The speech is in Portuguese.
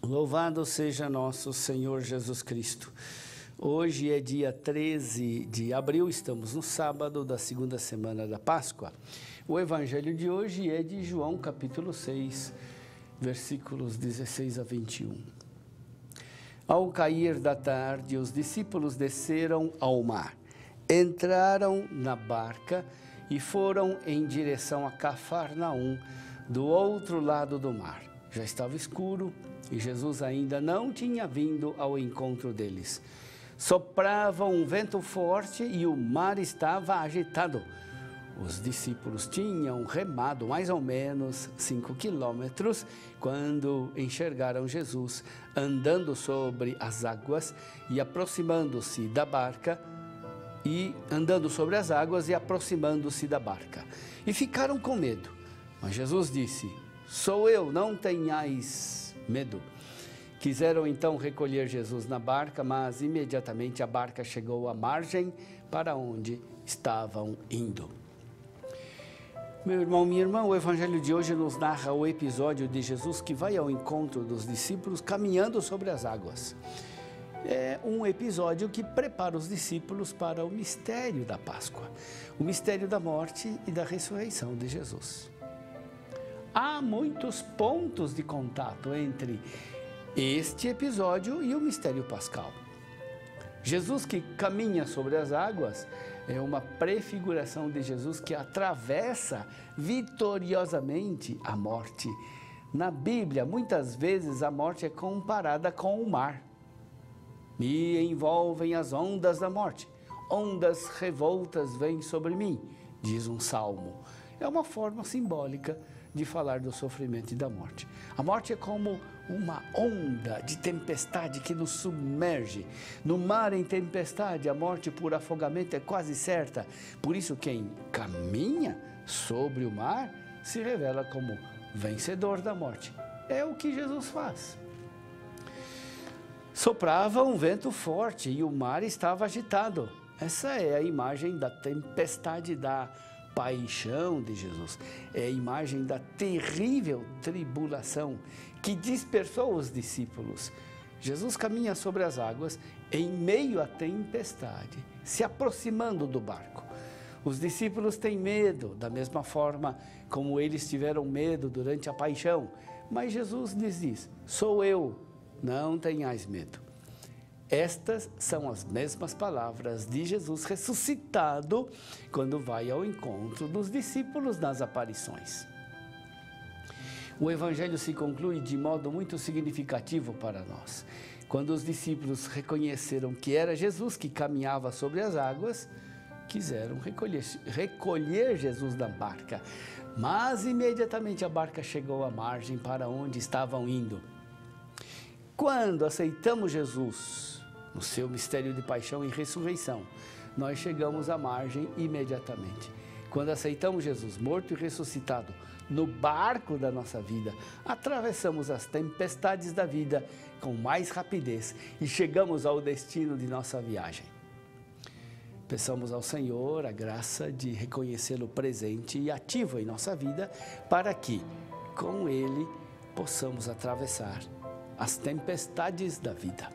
Louvado seja nosso Senhor Jesus Cristo. Hoje é dia 13 de abril, estamos no sábado da segunda semana da Páscoa. O evangelho de hoje é de João, capítulo 6, versículos 16 a 21. Ao cair da tarde, os discípulos desceram ao mar, entraram na barca e foram em direção a Cafarnaum, do outro lado do mar. Já estava escuro e Jesus ainda não tinha vindo ao encontro deles. Soprava um vento forte e o mar estava agitado. Os discípulos tinham remado mais ou menos 5 quilômetros quando enxergaram Jesus andando sobre as águas e aproximando-se da barca, e ficaram com medo. Mas Jesus disse: "Sou eu, não tenhais medo." Quiseram então recolher Jesus na barca, mas imediatamente a barca chegou à margem para onde estavam indo. Meu irmão, minha irmã, o evangelho de hoje nos narra o episódio de Jesus que vai ao encontro dos discípulos caminhando sobre as águas. É um episódio que prepara os discípulos para o mistério da Páscoa, o mistério da morte e da ressurreição de Jesus. Há muitos pontos de contato entre este episódio e o mistério pascal. Jesus que caminha sobre as águas é uma prefiguração de Jesus que atravessa vitoriosamente a morte. Na Bíblia, muitas vezes a morte é comparada com o mar. Me envolvem as ondas da morte. Ondas revoltas vêm sobre mim, diz um salmo. É uma forma simbólica de falar do sofrimento e da morte. A morte é como uma onda de tempestade que nos submerge. No mar em tempestade, a morte por afogamento é quase certa. Por isso, quem caminha sobre o mar se revela como vencedor da morte. É o que Jesus faz. Soprava um vento forte e o mar estava agitado. Essa é a imagem da tempestade da paixão de Jesus. É a imagem da terrível tribulação que dispersou os discípulos. Jesus caminha sobre as águas em meio à tempestade, se aproximando do barco. Os discípulos têm medo, da mesma forma como eles tiveram medo durante a paixão. Mas Jesus lhes diz: "Sou eu, não tenhais medo." Estas são as mesmas palavras de Jesus ressuscitado quando vai ao encontro dos discípulos nas aparições. O evangelho se conclui de modo muito significativo para nós. Quando os discípulos reconheceram que era Jesus que caminhava sobre as águas, quiseram recolher Jesus da barca, mas imediatamente a barca chegou à margem para onde estavam indo. Quando aceitamos Jesus no seu mistério de paixão e ressurreição, nós chegamos à margem imediatamente. Quando aceitamos Jesus morto e ressuscitado no barco da nossa vida, atravessamos as tempestades da vida com mais rapidez e chegamos ao destino de nossa viagem. Peçamos ao Senhor a graça de reconhecê-lo presente e ativo em nossa vida, para que, com Ele, possamos atravessar as tempestades da vida.